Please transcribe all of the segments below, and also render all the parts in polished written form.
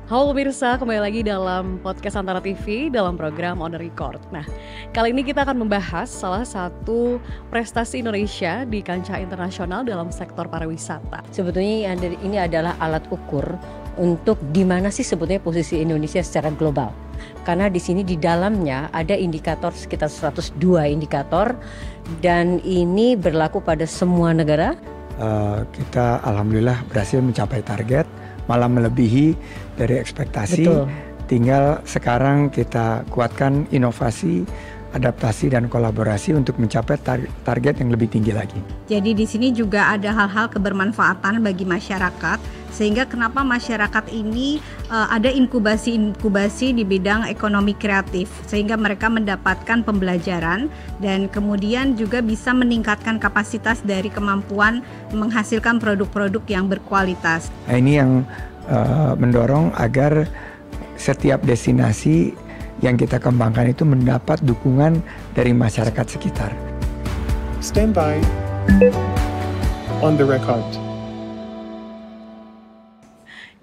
Halo pemirsa, kembali lagi dalam podcast Antara TV dalam program On The Record. Nah, kali ini kita akan membahas salah satu prestasi Indonesia di kancah internasional dalam sektor pariwisata. Sebetulnya ini adalah alat ukur untuk di mana sih sebetulnya posisi Indonesia secara global. Karena di sini di dalamnya ada indikator sekitar 102 indikator dan ini berlaku pada semua negara. Kita alhamdulillah berhasil mencapai target, malah melebihi dari ekspektasi. Betul. Tinggal sekarang kita kuatkan inovasi, adaptasi dan kolaborasi untuk mencapai target yang lebih tinggi lagi. Jadi di sini juga ada hal-hal kebermanfaatan bagi masyarakat, sehingga kenapa masyarakat ini ada inkubasi di bidang ekonomi kreatif, sehingga mereka mendapatkan pembelajaran dan kemudian juga bisa meningkatkan kapasitas dari kemampuan menghasilkan produk-produk yang berkualitas. Nah, ini yang mendorong agar setiap destinasi yang kita kembangkan itu mendapat dukungan dari masyarakat sekitar. Stand by. On the record.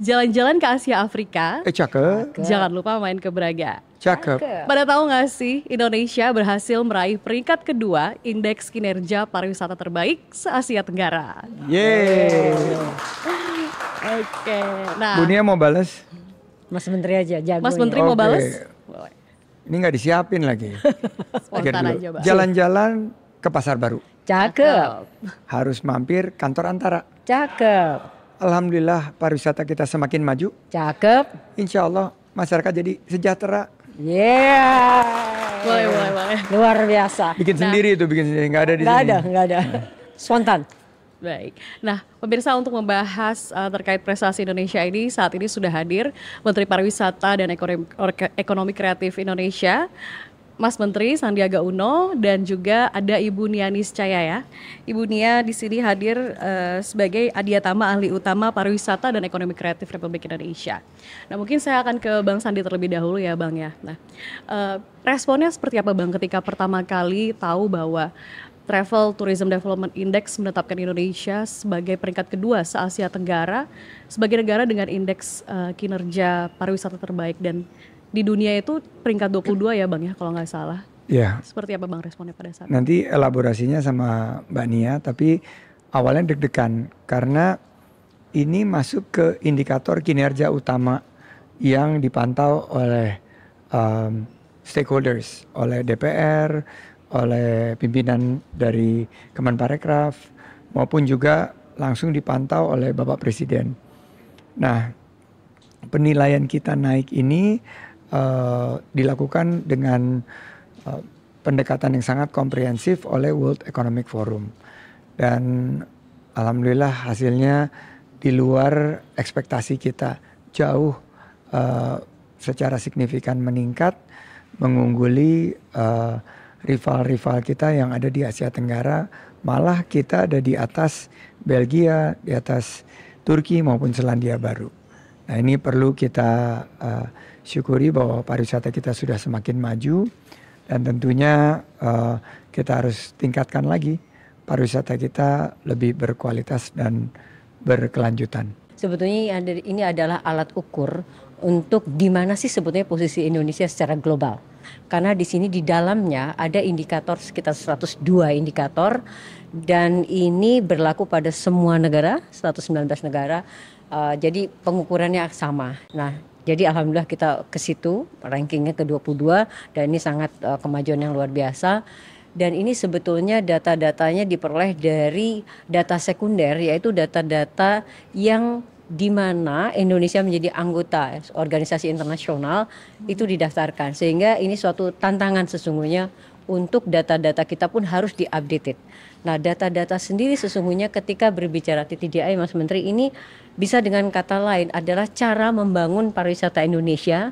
Jalan-jalan ke Asia Afrika, Cakep. jangan lupa main ke Braga. Cakep. Pada tahu nggak sih, Indonesia berhasil meraih peringkat kedua Indeks Kinerja Pariwisata Terbaik se-Asia Tenggara. Yeay. Oke, nah Bunia mau balas? Mas Menteri aja jago. Mas Menteri Oke. mau balas? Boleh. Ini nggak disiapin lagi. Pikir Spontan dulu. aja, Bang. Jalan-jalan ke Pasar Baru. Cakep. Harus mampir kantor Antara. Cakep. Alhamdulillah pariwisata kita semakin maju. Cakep. Insya Allah masyarakat jadi sejahtera. Yeah. Boleh. Luar biasa. Bikin sendiri itu, bikin sendiri. Nggak ada di sini. Nggak ada. Spontan. Baik. Nah, pemirsa, untuk membahas terkait prestasi Indonesia ini, saat ini sudah hadir Menteri Pariwisata dan Ekonomi Kreatif Indonesia, Mas Menteri Sandiaga Uno, dan juga ada Ibu Nia Niscaya ya. Ibu Nia di sini hadir sebagai Adiatama Ahli Utama Pariwisata dan Ekonomi Kreatif Republik Indonesia. Nah, mungkin saya akan ke Bang Sandi terlebih dahulu ya, Bang ya. Nah, responnya seperti apa, Bang, ketika pertama kali tahu bahwa Travel Tourism Development Index menetapkan Indonesia sebagai peringkat kedua se-Asia Tenggara sebagai negara dengan indeks kinerja pariwisata terbaik, dan di dunia itu peringkat 22 ya, Bang ya, kalau nggak salah. Ya, Seperti apa, Bang, responnya pada saat itu? nanti elaborasinya sama Mbak Nia, tapi awalnya deg-degan karena ini masuk ke indikator kinerja utama yang dipantau oleh stakeholders, oleh DPR, oleh pimpinan dari Kemenparekraf, maupun juga langsung dipantau oleh Bapak Presiden. Nah, penilaian kita naik ini dilakukan dengan pendekatan yang sangat komprehensif oleh World Economic Forum. Dan alhamdulillah hasilnya di luar ekspektasi kita, jauh secara signifikan meningkat, mengungguli rival-rival kita yang ada di Asia Tenggara. Malah kita ada di atas Belgia, di atas Turki maupun Selandia Baru. Nah, ini perlu kita syukuri bahwa pariwisata kita sudah semakin maju, dan tentunya kita harus tingkatkan lagi pariwisata kita lebih berkualitas dan berkelanjutan. Sebetulnya ini adalah alat ukur untuk di mana sih sebetulnya posisi Indonesia secara global. Karena di sini di dalamnya ada indikator sekitar 102 indikator dan ini berlaku pada semua negara, 119 negara. Jadi pengukurannya sama. Nah, jadi alhamdulillah kita ke situ, rankingnya ke-22 dan ini sangat kemajuan yang luar biasa. Dan ini sebetulnya data-datanya diperoleh dari data sekunder, yaitu data-data yang di mana Indonesia menjadi anggota organisasi internasional itu didaftarkan, sehingga ini suatu tantangan sesungguhnya untuk data-data kita pun harus diupdated. Nah, data-data sendiri sesungguhnya ketika berbicara TTDI, Mas Menteri, ini bisa dengan kata lain adalah cara membangun pariwisata Indonesia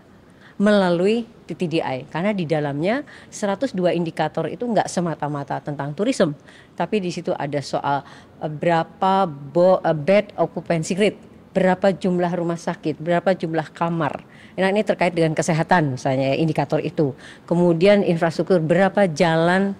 melalui TTDI, karena di dalamnya 102 indikator itu nggak semata-mata tentang tourism, tapi di situ ada soal berapa bed occupancy rate berapa jumlah rumah sakit, berapa jumlah kamar. Nah, ini terkait dengan kesehatan misalnya indikator itu. Kemudian infrastruktur, berapa jalan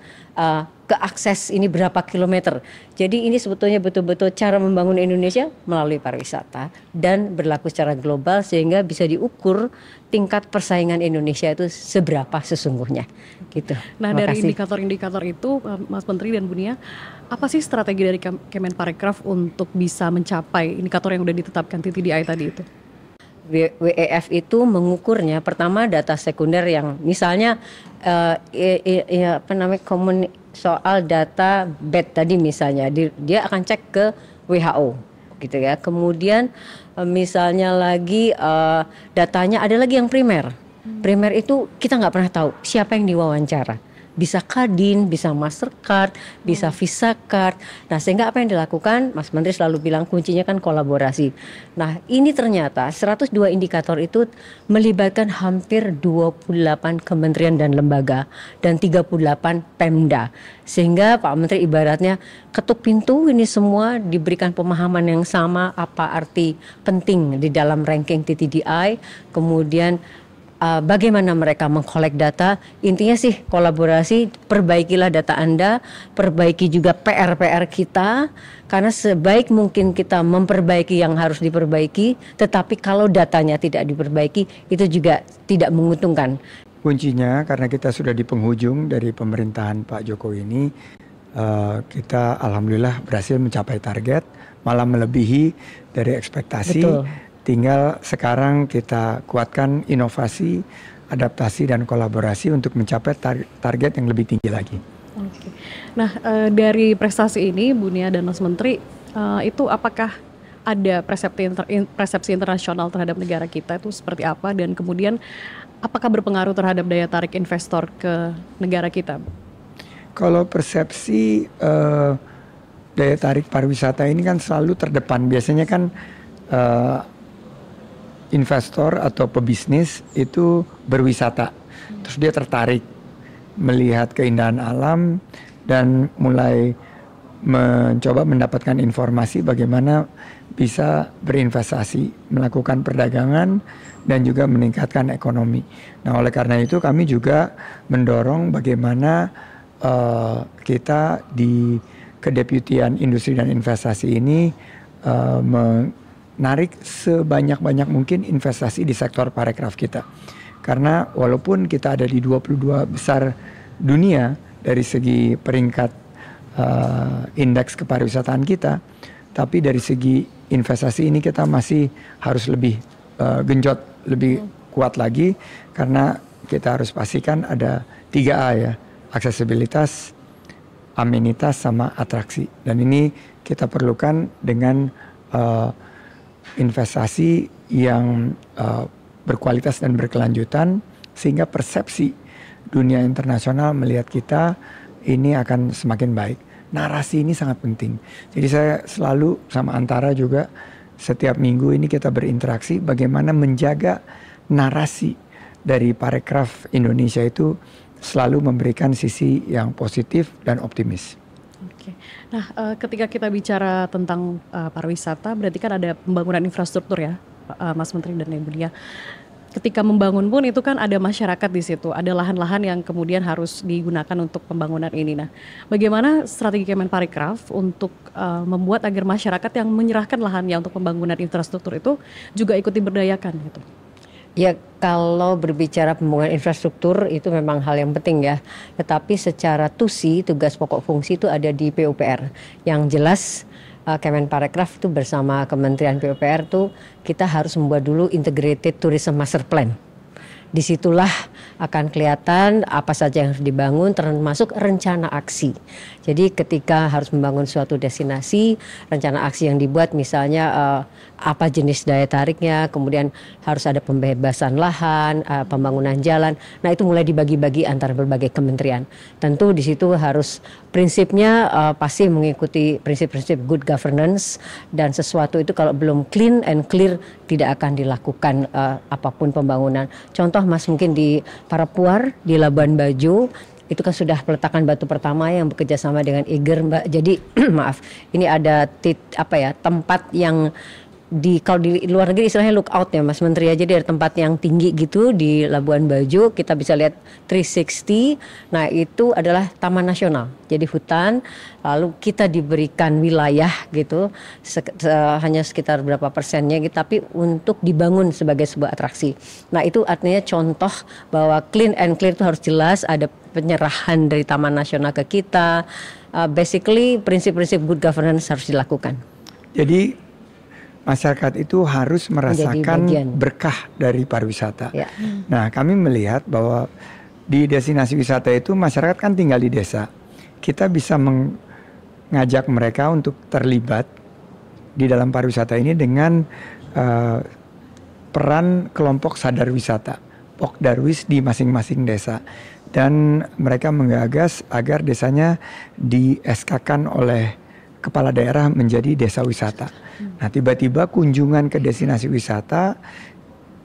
ke akses ini, berapa kilometer. Jadi ini sebetulnya betul-betul cara membangun Indonesia melalui pariwisata dan berlaku secara global sehingga bisa diukur tingkat persaingan Indonesia itu seberapa sesungguhnya gitu. Nah, dari indikator-indikator itu Mas Menteri dan Bu Nia, apa sih strategi dari Kemenparekraf untuk bisa mencapai indikator yang sudah ditetapkan TTDI tadi itu? WEF itu mengukurnya pertama data sekunder yang misalnya soal data bed tadi misalnya dia akan cek ke WHO gitu ya. Kemudian misalnya lagi datanya ada lagi yang primer. Primer itu kita nggak pernah tahu siapa yang diwawancara. Bisa Kadin, bisa Mastercard, bisa Visa Card. Nah, sehingga apa yang dilakukan, Mas Menteri selalu bilang kuncinya kan kolaborasi. Nah, ini ternyata 102 indikator itu melibatkan hampir 28 kementerian dan lembaga dan 38 Pemda. Sehingga Pak Menteri ibaratnya ketuk pintu, ini semua diberikan pemahaman yang sama apa arti penting di dalam ranking TTDI, kemudian bagaimana mereka mengkolek data. Intinya sih kolaborasi, perbaikilah data Anda, perbaiki juga PR-PR kita, karena sebaik mungkin kita memperbaiki yang harus diperbaiki, tetapi kalau datanya tidak diperbaiki itu juga tidak menguntungkan. Kuncinya karena kita sudah di penghujung dari pemerintahan Pak Jokowi ini, kita alhamdulillah berhasil mencapai target, malah melebihi dari ekspektasi. Betul. Tinggal sekarang kita kuatkan inovasi, adaptasi dan kolaborasi untuk mencapai target yang lebih tinggi lagi. Oke. Nah, dari prestasi ini Bu Nia dan Mas Menteri, itu apakah ada persepsi internasional terhadap negara kita itu seperti apa, dan kemudian apakah berpengaruh terhadap daya tarik investor ke negara kita? Kalau persepsi daya tarik pariwisata ini kan selalu terdepan. Biasanya kan investor atau pebisnis itu berwisata, terus dia tertarik melihat keindahan alam dan mulai mencoba mendapatkan informasi bagaimana bisa berinvestasi, melakukan perdagangan dan juga meningkatkan ekonomi. Nah, oleh karena itu kami juga mendorong bagaimana kita di Kedeputian Industri dan Investasi ini menarik sebanyak-banyak mungkin investasi di sektor parekraf kita. Karena walaupun kita ada di 22 besar dunia dari segi peringkat indeks kepariwisataan kita, tapi dari segi investasi ini kita masih harus lebih genjot, lebih kuat lagi, karena kita harus pastikan ada 3A ya, aksesibilitas, amenitas sama atraksi. Dan ini kita perlukan dengan investasi yang berkualitas dan berkelanjutan, sehingga persepsi dunia internasional melihat kita ini akan semakin baik. Narasi ini sangat penting. Jadi saya selalu sama Antara juga setiap minggu ini kita berinteraksi bagaimana menjaga narasi dari parekraf Indonesia itu selalu memberikan sisi yang positif dan optimis. Oke. Nah, ketika kita bicara tentang pariwisata, berarti kan ada pembangunan infrastruktur ya, Mas Menteri dan Ibu Nia. Ketika membangun pun itu kan ada masyarakat di situ, ada lahan-lahan yang kemudian harus digunakan untuk pembangunan ini. Nah, bagaimana strategi Kemenparekraf untuk membuat agar masyarakat yang menyerahkan lahannya untuk pembangunan infrastruktur itu juga ikut diberdayakan gitu? Ya, kalau berbicara pembangunan infrastruktur itu memang hal yang penting ya. Tetapi secara tugas pokok fungsi itu ada di PUPR. Yang jelas Kemenparekraf itu bersama Kementerian PUPR itu kita harus membuat dulu Integrated Tourism Master Plan. Disitulah akan kelihatan apa saja yang harus dibangun, termasuk rencana aksi. Jadi ketika harus membangun suatu destinasi, rencana aksi yang dibuat misalnya apa jenis daya tariknya, kemudian harus ada pembebasan lahan, pembangunan jalan. Nah, itu mulai dibagi-bagi antara berbagai kementerian. Tentu di situ harus prinsipnya pasti mengikuti prinsip-prinsip good governance, dan sesuatu itu kalau belum clean and clear tidak akan dilakukan apapun pembangunan. Contoh Mas, mungkin di Parapuar, di Labuan Bajo, itu kan sudah peletakan batu pertama yang bekerja sama dengan Eiger, Mbak. Jadi maaf, ini ada tempat yang kalau di luar negeri istilahnya look out ya Mas Menteri, aja dari tempat yang tinggi gitu di Labuan Bajo kita bisa lihat 360. Nah itu adalah taman nasional, jadi hutan, lalu kita diberikan wilayah gitu hanya sekitar berapa persennya gitu, tapi untuk dibangun sebagai sebuah atraksi. Nah itu artinya contoh bahwa clean and clear itu harus jelas, ada penyerahan dari taman nasional ke kita. Basically prinsip-prinsip good governance harus dilakukan. Jadi masyarakat itu harus merasakan berkah dari pariwisata. Ya. Nah, kami melihat bahwa di destinasi wisata itu masyarakat kan tinggal di desa. Kita bisa mengajak mereka untuk terlibat di dalam pariwisata ini dengan peran kelompok sadar wisata, Pokdarwis di masing-masing desa. Dan mereka menggagas agar desanya di SK-kan oleh kepala daerah menjadi desa wisata. Nah, tiba-tiba kunjungan ke destinasi wisata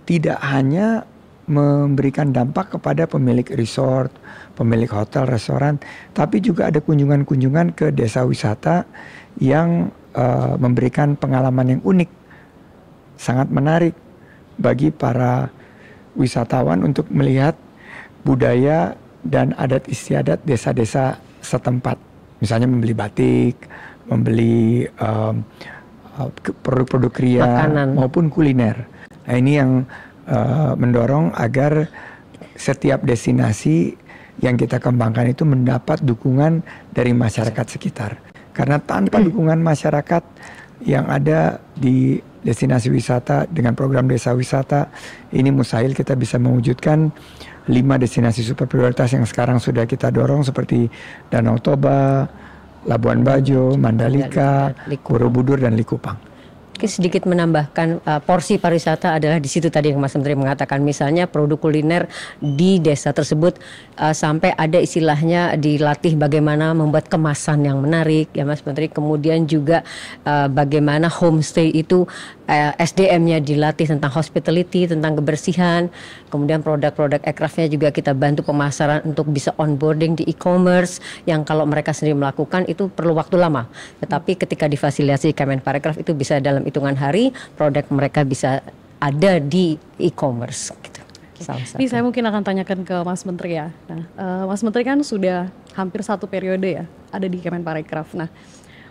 tidak hanya memberikan dampak kepada pemilik resort, pemilik hotel, restoran, tapi juga ada kunjungan-kunjungan ke desa wisata yang memberikan pengalaman yang unik, sangat menarik bagi para wisatawan untuk melihat budaya dan adat istiadat desa-desa setempat. Misalnya membeli batik, membeli produk-produk kria, makanan maupun kuliner. Nah ini yang mendorong agar setiap destinasi yang kita kembangkan itu mendapat dukungan dari masyarakat sekitar. Karena tanpa dukungan masyarakat yang ada di destinasi wisata dengan program desa wisata, ini mustahil kita bisa mewujudkan 5 destinasi super prioritas yang sekarang sudah kita dorong seperti Danau Toba, Labuan Bajo, Mandalika, Borobudur, dan Likupang. Sedikit menambahkan porsi pariwisata adalah di situ tadi yang Mas Menteri mengatakan, misalnya produk kuliner di desa tersebut sampai ada istilahnya dilatih bagaimana membuat kemasan yang menarik ya Mas Menteri. Kemudian juga bagaimana homestay itu SDM-nya dilatih tentang hospitality, tentang kebersihan. Kemudian produk-produk aircraft-nya juga kita bantu pemasaran untuk bisa onboarding di e-commerce yang kalau mereka sendiri melakukan itu perlu waktu lama. Tetapi ketika difasilitasi Kemenparekraf itu bisa dalam hitungan hari produk mereka bisa ada di e-commerce gitu. Ini saya mungkin akan tanyakan ke Mas Menteri ya. Nah, Mas Menteri kan sudah hampir 1 periode ya ada di Kemenparekraf. Nah,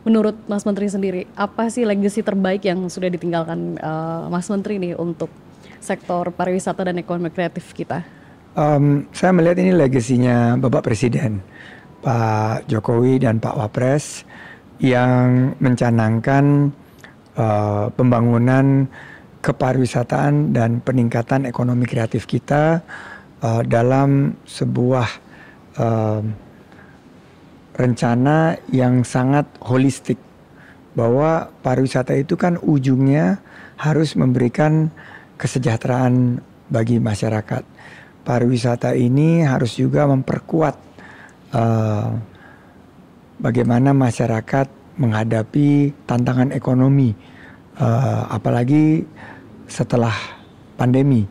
menurut Mas Menteri sendiri, apa sih legacy terbaik yang sudah ditinggalkan Mas Menteri nih untuk sektor pariwisata dan ekonomi kreatif kita? Saya melihat ini legasinya Bapak Presiden, Pak Jokowi dan Pak Wapres yang mencanangkan pembangunan kepariwisataan dan peningkatan ekonomi kreatif kita dalam sebuah rencana yang sangat holistik, bahwa pariwisata itu kan ujungnya harus memberikan kesejahteraan bagi masyarakat. Pariwisata ini harus juga memperkuat bagaimana masyarakat menghadapi tantangan ekonomi, apalagi setelah pandemi.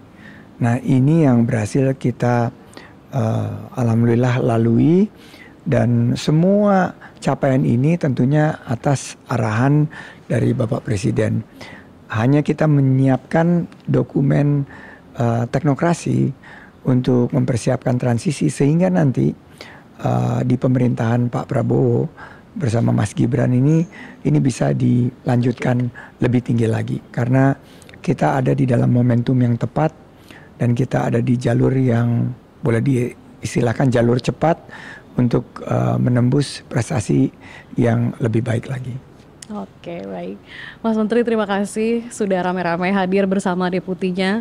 Nah ini yang berhasil kita alhamdulillah lalui. Dan semua capaian ini tentunya atas arahan dari Bapak Presiden. Hanya kita menyiapkan dokumen teknokrasi untuk mempersiapkan transisi sehingga nanti di pemerintahan Pak Prabowo bersama Mas Gibran ini bisa dilanjutkan lebih tinggi lagi. Karena kita ada di dalam momentum yang tepat dan kita ada di jalur yang boleh diistilahkan jalur cepat untuk menembus prestasi yang lebih baik lagi. Oke, baik. Mas Menteri terima kasih sudah ramai-ramai hadir bersama deputinya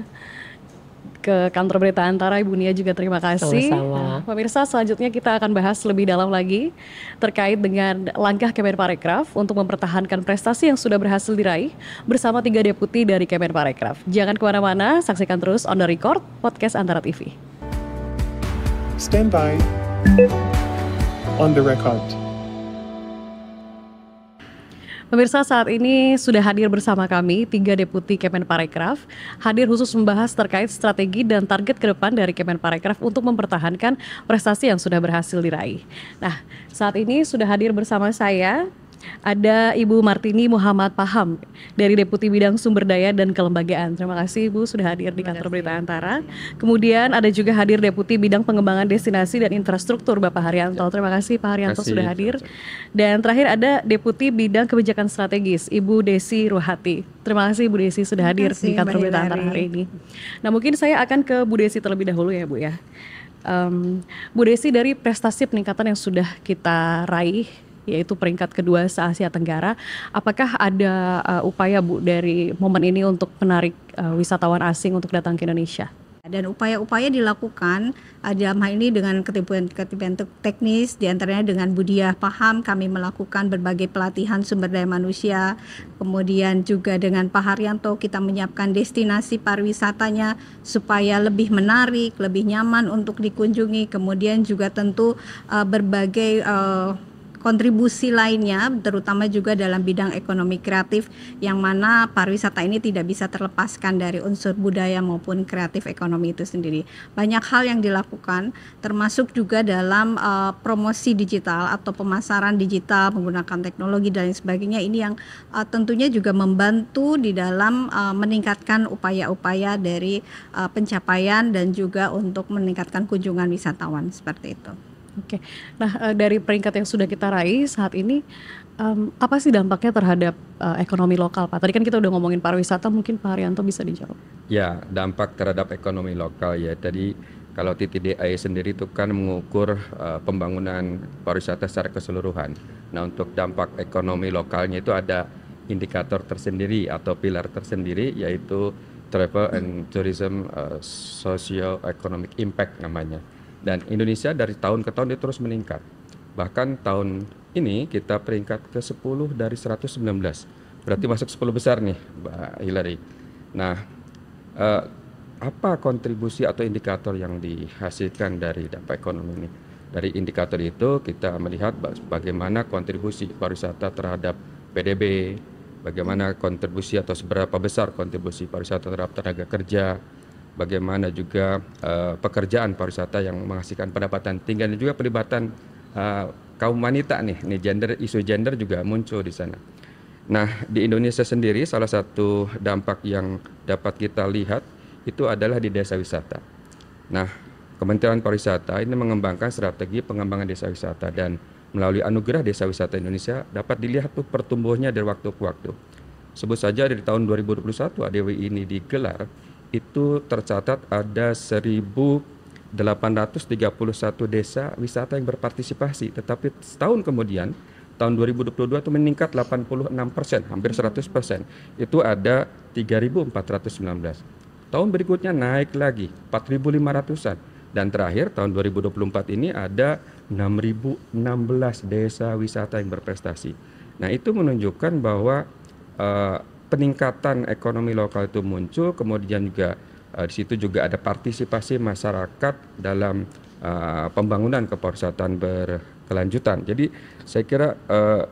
ke kantor Berita Antara. Ibu Nia juga terima kasih. Sama-sama. Pemirsa, selanjutnya kita akan bahas lebih dalam lagi terkait dengan langkah Kemenparekraf untuk mempertahankan prestasi yang sudah berhasil diraih bersama 3 deputi dari Kemenparekraf. Jangan kemana-mana, saksikan terus On The Record, podcast Antara TV. Stand by. On the record. Pemirsa, saat ini sudah hadir bersama kami 3 deputi Kemenparekraf, hadir khusus membahas terkait strategi dan target ke depan dari Kemenparekraf untuk mempertahankan prestasi yang sudah berhasil diraih. Nah, saat ini sudah hadir bersama saya Ada Ibu Martini Muhammad Paham dari Deputi Bidang Sumber Daya dan Kelembagaan. Terima kasih Ibu sudah hadir di kantor Berita Antara. Kemudian ada juga hadir Deputi Bidang Pengembangan Destinasi dan Infrastruktur Bapak Haryanto. Terima kasih Pak Haryanto sudah hadir. Dan terakhir ada Deputi Bidang Kebijakan Strategis Ibu Desi Ruhati. Terima kasih Bu Desi sudah hadir di kantor Berita Antara hari ini. Nah mungkin saya akan ke Bu Desi terlebih dahulu ya Bu ya. Bu Desi, dari prestasi peningkatan yang sudah kita raih yaitu peringkat kedua se-Asia Tenggara, apakah ada upaya Bu dari momen ini untuk menarik wisatawan asing untuk datang ke Indonesia? Dan upaya-upaya dilakukan dalam hal ini dengan ketiban teknis, diantaranya dengan Budiah Paham kami melakukan berbagai pelatihan sumber daya manusia, kemudian juga dengan Pak Haryanto kita menyiapkan destinasi pariwisatanya supaya lebih menarik, lebih nyaman untuk dikunjungi, kemudian juga tentu berbagai kontribusi lainnya terutama juga dalam bidang ekonomi kreatif yang mana pariwisata ini tidak bisa terlepaskan dari unsur budaya maupun kreatif ekonomi itu sendiri. Banyak hal yang dilakukan termasuk juga dalam promosi digital atau pemasaran digital menggunakan teknologi dan lain sebagainya, ini yang tentunya juga membantu di dalam meningkatkan upaya-upaya dari pencapaian dan juga untuk meningkatkan kunjungan wisatawan seperti itu. Oke, nah dari peringkat yang sudah kita raih saat ini, apa sih dampaknya terhadap ekonomi lokal Pak? Tadi kan kita udah ngomongin pariwisata, mungkin Pak Haryanto bisa dijawab. Ya, dampak terhadap ekonomi lokal ya. Tadi kalau TTDI sendiri itu kan mengukur pembangunan pariwisata secara keseluruhan. Nah untuk dampak ekonomi lokalnya itu ada indikator tersendiri atau pilar tersendiri yaitu Travel and Tourism Socio-Economic Impact namanya. Dan Indonesia dari tahun ke tahun dia terus meningkat. Bahkan tahun ini kita peringkat ke-10 dari 119. Berarti masuk 10 besar nih Mbak Hillary. Nah, apa kontribusi atau indikator yang dihasilkan dari dampak ekonomi ini? Dari indikator itu kita melihat bagaimana kontribusi pariwisata terhadap PDB, bagaimana kontribusi atau seberapa besar kontribusi pariwisata terhadap tenaga kerja, bagaimana juga pekerjaan pariwisata yang menghasilkan pendapatan tinggi dan juga pelibatan kaum wanita nih isu gender juga muncul di sana. Nah di Indonesia sendiri salah satu dampak yang dapat kita lihat itu adalah di desa wisata. Nah Kementerian Pariwisata ini mengembangkan strategi pengembangan desa wisata dan melalui anugerah desa wisata Indonesia dapat dilihat tuh pertumbuhannya dari waktu ke waktu. Sebut saja dari tahun 2021 ADW ini digelar, itu tercatat ada 1.831 desa wisata yang berpartisipasi, tetapi setahun kemudian tahun 2022 itu meningkat 86%, hampir 100%. Itu ada 3.419. Tahun berikutnya naik lagi 4.500-an dan terakhir tahun 2024 ini ada 6.016 desa wisata yang berprestasi. Nah, itu menunjukkan bahwa peningkatan ekonomi lokal itu muncul, kemudian juga di situ juga ada partisipasi masyarakat dalam pembangunan kepariwisataan berkelanjutan. Jadi saya kira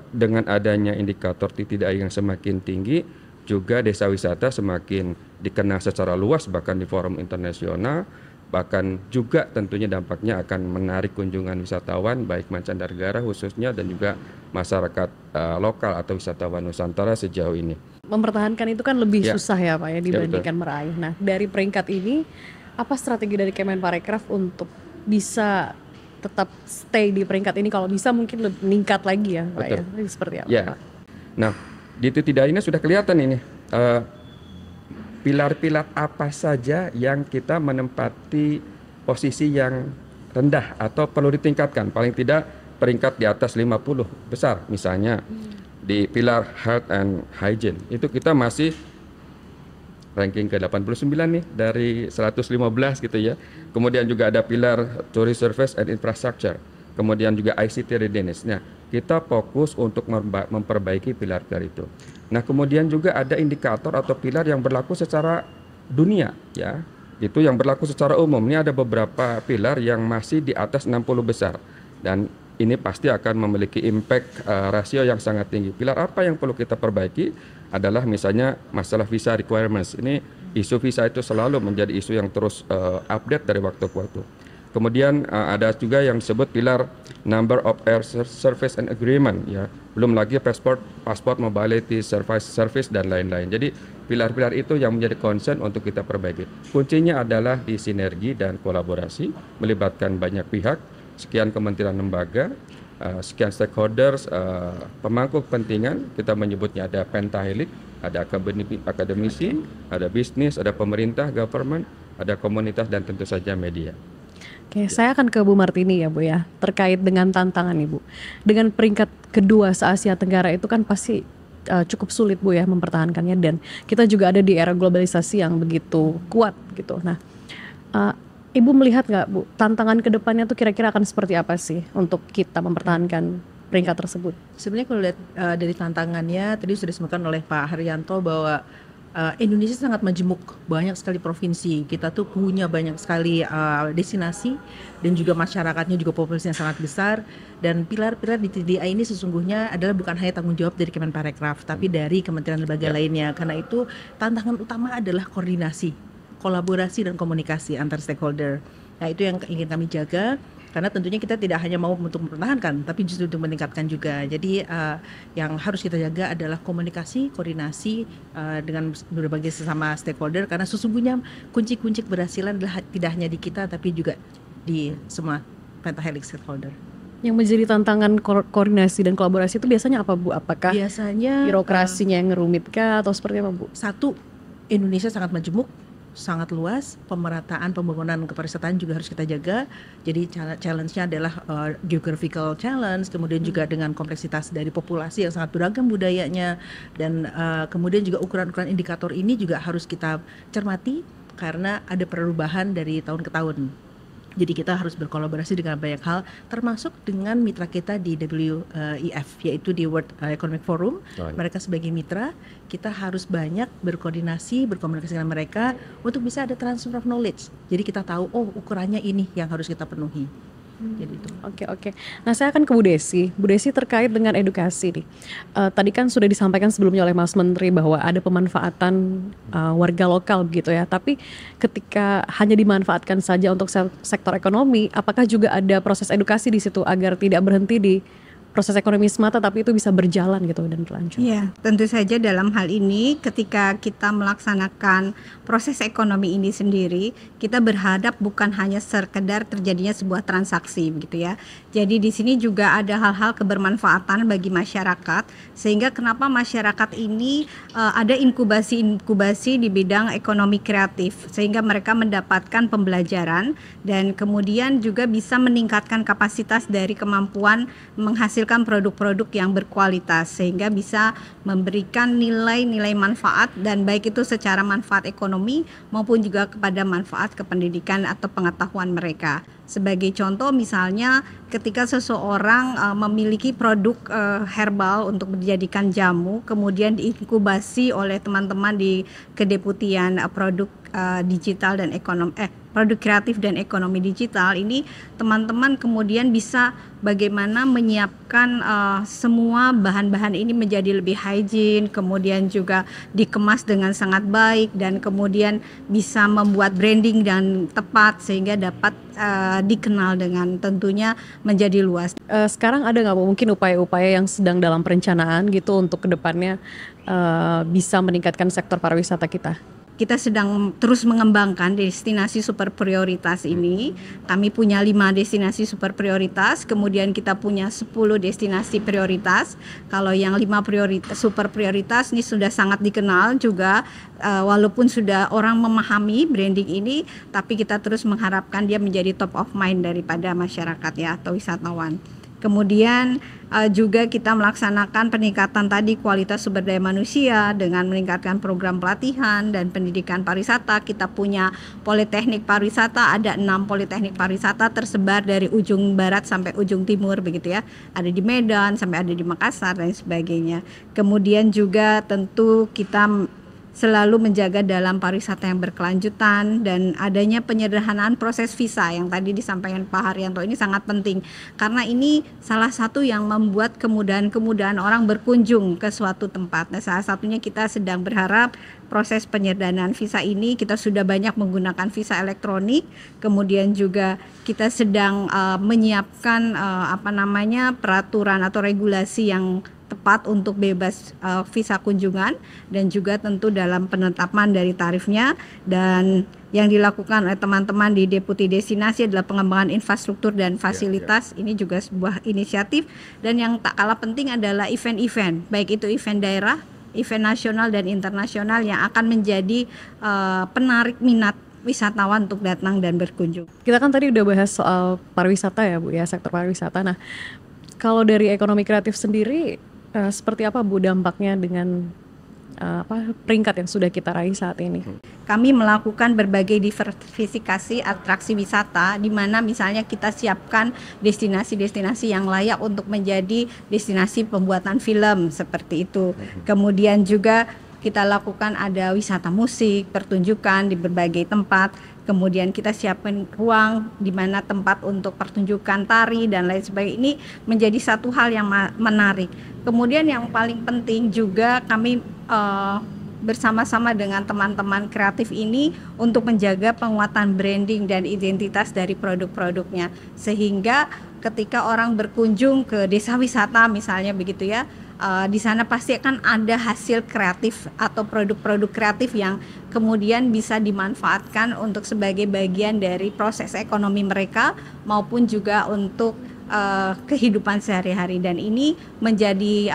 dengan adanya indikator TTDI yang semakin tinggi, juga desa wisata semakin dikenal secara luas bahkan di forum internasional, bahkan juga tentunya dampaknya akan menarik kunjungan wisatawan baik mancanegara khususnya dan juga masyarakat lokal atau wisatawan Nusantara sejauh ini. Mempertahankan itu kan lebih susah ya Pak ya dibandingkan meraih. Nah dari peringkat ini apa strategi dari Kemenparekraf untuk bisa tetap stay di peringkat ini, kalau bisa mungkin lebih meningkat lagi ya Pak ya? Seperti apa Pak? Nah di TTDI ini sudah kelihatan ini pilar-pilar apa saja yang kita menempati posisi yang rendah atau perlu ditingkatkan, paling tidak peringkat di atas 50 besar. Misalnya di pilar health and hygiene itu kita masih ranking ke-89 nih dari 115 gitu ya. Kemudian juga ada pilar tourist service and infrastructure, kemudian juga ICT readiness. Nah, kita fokus untuk memperbaiki pilar-pilar itu. Nah, kemudian juga ada indikator atau pilar yang berlaku secara dunia ya. Itu yang berlaku secara umum. Ini ada beberapa pilar yang masih di atas 60 besar dan ini pasti akan memiliki impact rasio yang sangat tinggi. Pilar apa yang perlu kita perbaiki adalah misalnya masalah visa requirements. Ini isu visa itu selalu menjadi isu yang terus update dari waktu ke waktu. Kemudian ada juga yang disebut pilar number of air service and agreement ya. Belum lagi passport mobility service dan lain-lain. Jadi pilar-pilar itu yang menjadi concern untuk kita perbaiki. Kuncinya adalah di sinergi dan kolaborasi, melibatkan banyak pihak, sekian kementerian lembaga, sekian stakeholders, pemangku kepentingan. Kita menyebutnya ada pentahelix, ada akademisi, ada bisnis, ada pemerintah, government, ada komunitas, dan tentu saja media. Oke, saya akan ke Bu Martini ya Bu ya, terkait dengan tantangan Ibu. Dengan peringkat kedua se-Asia Tenggara itu kan pasti cukup sulit Bu ya mempertahankannya, dan kita juga ada di era globalisasi yang begitu kuat gitu. Nah, Ibu melihat nggak Bu, tantangan kedepannya tuh kira-kira akan seperti apa sih untuk kita mempertahankan peringkat tersebut? Sebenarnya kalau lihat dari tantangannya, tadi sudah disebutkan oleh Pak Haryanto bahwa Indonesia sangat majemuk, banyak sekali provinsi. Kita tuh punya banyak sekali destinasi, dan juga masyarakatnya juga populasinya sangat besar. Dan pilar-pilar di TDI ini sesungguhnya adalah bukan hanya tanggung jawab dari Kemenparekraf, tapi dari kementerian lembaga lainnya. Karena itu tantangan utama adalah koordinasi, kolaborasi, dan komunikasi antar stakeholder. Nah, itu yang ingin kami jaga. Karena tentunya kita tidak hanya mau untuk mempertahankan, tapi justru untuk meningkatkan juga. Jadi yang harus kita jaga adalah komunikasi, koordinasi dengan berbagai sesama stakeholder. Karena sesungguhnya kunci-kunci keberhasilan adalah tidak hanya di kita, tapi juga di semua pentahelix stakeholder. Yang menjadi tantangan koordinasi dan kolaborasi itu biasanya apa Bu? Apakah biasanya birokrasinya yang ngerumit kah atau seperti apa Bu? Satu, Indonesia sangat majemuk, sangat luas, pemerataan pembangunan kepariwisataan juga harus kita jaga. Jadi challenge-nya adalah geographical challenge, kemudian juga dengan kompleksitas dari populasi yang sangat beragam budayanya, dan kemudian juga ukuran-ukuran indikator ini juga harus kita cermati karena ada perubahan dari tahun ke tahun. Jadi kita harus berkolaborasi dengan banyak hal, termasuk dengan mitra kita di WEF, yaitu di World Economic Forum. Mereka sebagai mitra, kita harus banyak berkoordinasi, berkomunikasi dengan mereka untuk bisa ada transfer of knowledge. Jadi kita tahu, oh ukurannya ini yang harus kita penuhi. Jadi itu. Oke. Nah, saya akan ke Bu Desi. Bu Desi, terkait dengan edukasi nih. Tadi kan sudah disampaikan sebelumnya oleh Mas Menteri bahwa ada pemanfaatan warga lokal begitu ya. Tapi ketika hanya dimanfaatkan saja untuk sektor ekonomi, apakah juga ada proses edukasi di situ agar tidak berhenti di proses ekonomi semata, tapi itu bisa berjalan gitu dan berlanjut? Ya, tentu saja dalam hal ini ketika kita melaksanakan proses ekonomi ini sendiri, kita berhadap bukan hanya sekedar terjadinya sebuah transaksi begitu ya. Jadi di sini juga ada hal-hal kebermanfaatan bagi masyarakat, sehingga kenapa masyarakat ini ada inkubasi-inkubasi di bidang ekonomi kreatif, sehingga mereka mendapatkan pembelajaran dan kemudian juga bisa meningkatkan kapasitas dari kemampuan menghasilkan produk-produk yang berkualitas, sehingga bisa memberikan nilai-nilai manfaat, dan baik itu secara manfaat ekonomi maupun juga kepada manfaat kependidikan atau pengetahuan mereka. Sebagai contoh misalnya ketika seseorang memiliki produk herbal untuk dijadikan jamu, kemudian diinkubasi oleh teman-teman di Kedeputian Produk Digital dan Produk Kreatif dan Ekonomi Digital, ini teman-teman kemudian bisa bagaimana menyiapkan semua bahan-bahan ini menjadi lebih hygiene, kemudian juga dikemas dengan sangat baik, dan kemudian bisa membuat branding dan tepat sehingga dapat dikenal dengan tentunya menjadi luas. Sekarang ada nggak mungkin upaya-upaya yang sedang dalam perencanaan gitu untuk kedepannya bisa meningkatkan sektor pariwisata kita? Kita sedang terus mengembangkan destinasi super prioritas ini. Kami punya 5 destinasi super prioritas, kemudian kita punya 10 destinasi prioritas. Kalau yang 5 super prioritas ini sudah sangat dikenal juga, walaupun sudah orang memahami branding ini, tapi kita terus mengharapkan dia menjadi top of mind daripada masyarakat ya, atau wisatawan. Kemudian juga kita melaksanakan peningkatan tadi kualitas sumber daya manusia dengan meningkatkan program pelatihan dan pendidikan pariwisata. Kita punya politeknik pariwisata, ada 6 politeknik pariwisata tersebar dari ujung barat sampai ujung timur begitu ya. Ada di Medan sampai ada di Makassar dan sebagainya. Kemudian juga tentu kita selalu menjaga dalam pariwisata yang berkelanjutan, dan adanya penyederhanaan proses visa yang tadi disampaikan Pak Haryanto ini sangat penting, karena ini salah satu yang membuat kemudahan orang berkunjung ke suatu tempat. Nah, salah satunya kita sedang berharap proses penyederhanaan visa ini kita sudah banyak menggunakan visa elektronik, kemudian juga kita sedang menyiapkan peraturan atau regulasi yang tepat untuk bebas visa kunjungan, dan juga tentu dalam penetapan dari tarifnya. Dan yang dilakukan oleh teman-teman di Deputi Destinasi adalah pengembangan infrastruktur dan fasilitas. Ini juga sebuah inisiatif, dan yang tak kalah penting adalah event-event, baik itu event daerah, event nasional dan internasional yang akan menjadi penarik minat wisatawan untuk datang dan berkunjung. Kita kan tadi udah bahas soal pariwisata ya Bu ya, sektor pariwisata. Nah, kalau dari ekonomi kreatif sendiri seperti apa Bu dampaknya dengan peringkat yang sudah kita raih saat ini? Kami melakukan berbagai diversifikasi atraksi wisata, di mana misalnya kita siapkan destinasi-destinasi yang layak untuk menjadi destinasi pembuatan film seperti itu. Kemudian juga kita lakukan ada wisata musik, pertunjukan di berbagai tempat. Kemudian kita siapkan ruang di mana tempat untuk pertunjukan tari dan lain sebagainya. Ini menjadi satu hal yang menarik. Kemudian yang paling penting juga kami bersama-sama dengan teman-teman kreatif ini untuk menjaga penguatan branding dan identitas dari produk-produknya, sehingga ketika orang berkunjung ke desa wisata misalnya begitu ya, di sana pasti akan ada hasil kreatif atau produk-produk kreatif yang kemudian bisa dimanfaatkan untuk sebagai bagian dari proses ekonomi mereka maupun juga untuk kehidupan sehari-hari. Dan ini menjadi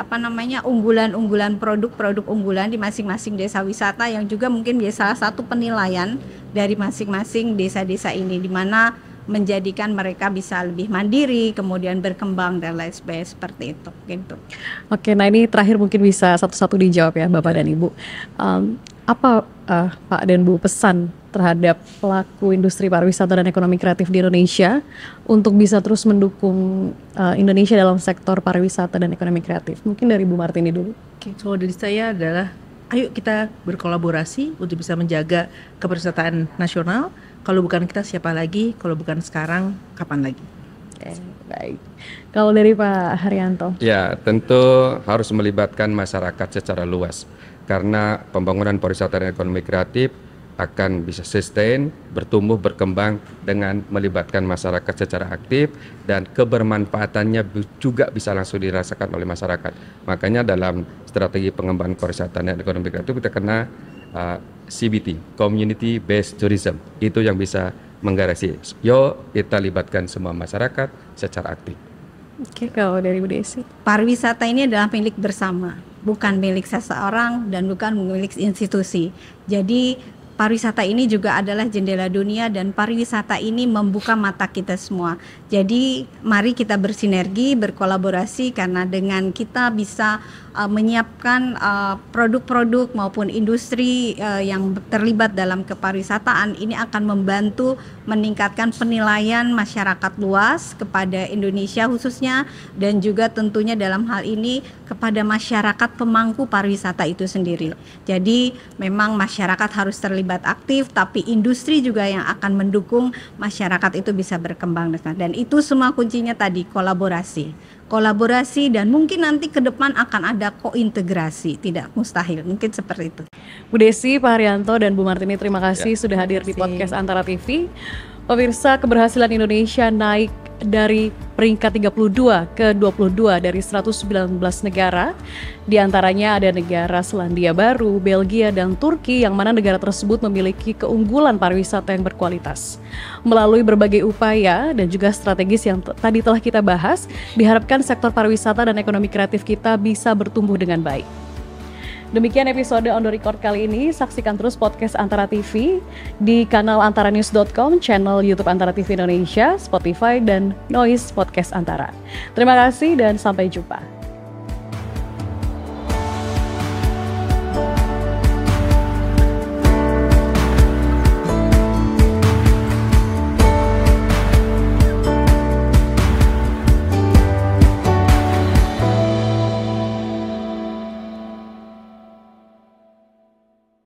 unggulan-unggulan produk-produk unggulan di masing-masing desa wisata yang juga mungkin menjadi salah satu penilaian dari masing-masing desa-desa ini, di mana menjadikan mereka bisa lebih mandiri, kemudian berkembang dan lain sebagainya seperti itu. Gitu. Oke, nah ini terakhir mungkin bisa satu-satu dijawab ya Bapak dan Ibu. Apa Pak dan Bu pesan terhadap pelaku industri pariwisata dan ekonomi kreatif di Indonesia untuk bisa terus mendukung Indonesia dalam sektor pariwisata dan ekonomi kreatif? Mungkin dari Bu Martini dulu. Oke, kalau dari saya adalah ayo kita berkolaborasi untuk bisa menjaga kepariwisataan nasional. Kalau bukan kita siapa lagi? Kalau bukan sekarang, kapan lagi? Baik. Kalau dari Pak Haryanto? Ya, tentu harus melibatkan masyarakat secara luas. Karena pembangunan pariwisata dan ekonomi kreatif akan bisa sustain, bertumbuh, berkembang dengan melibatkan masyarakat secara aktif, dan kebermanfaatannya juga bisa langsung dirasakan oleh masyarakat. Makanya dalam strategi pengembangan pariwisata dan ekonomi kreatif kita kena CBT, Community Based Tourism, itu yang bisa menggarasi. Yuk kita libatkan semua masyarakat secara aktif. Oke, kalau dari Bu Desi? Pariwisata ini adalah milik bersama, bukan milik seseorang dan bukan milik institusi. Jadi pariwisata ini juga adalah jendela dunia, dan pariwisata ini membuka mata kita semua. Jadi mari kita bersinergi, berkolaborasi, karena dengan kita bisa menyiapkan produk-produk maupun industri yang terlibat dalam kepariwisataan, ini akan membantu meningkatkan penilaian masyarakat luas kepada Indonesia khususnya, dan juga tentunya dalam hal ini kepada masyarakat pemangku pariwisata itu sendiri. Jadi memang masyarakat harus terlibat aktif, tapi industri juga yang akan mendukung masyarakat itu bisa berkembang. Dan itu semua kuncinya tadi, kolaborasi, dan mungkin nanti ke depan akan ada kointegrasi, tidak mustahil, mungkin seperti itu. Bu Desi, Pak Haryanto, dan Bu Martini, terima kasih sudah hadir di podcast Antara TV. Pemirsa, keberhasilan Indonesia naik dari peringkat 32 ke 22 dari 119 negara. Di antaranya ada negara Selandia Baru, Belgia, dan Turki, yang mana negara tersebut memiliki keunggulan pariwisata yang berkualitas. Melalui berbagai upaya dan juga strategis yang tadi telah kita bahas, diharapkan sektor pariwisata dan ekonomi kreatif kita bisa bertumbuh dengan baik. Demikian episode On The Record kali ini. Saksikan terus podcast Antara TV di kanal antaranews.com, channel YouTube Antara TV Indonesia, Spotify, dan Noise Podcast Antara. Terima kasih dan sampai jumpa.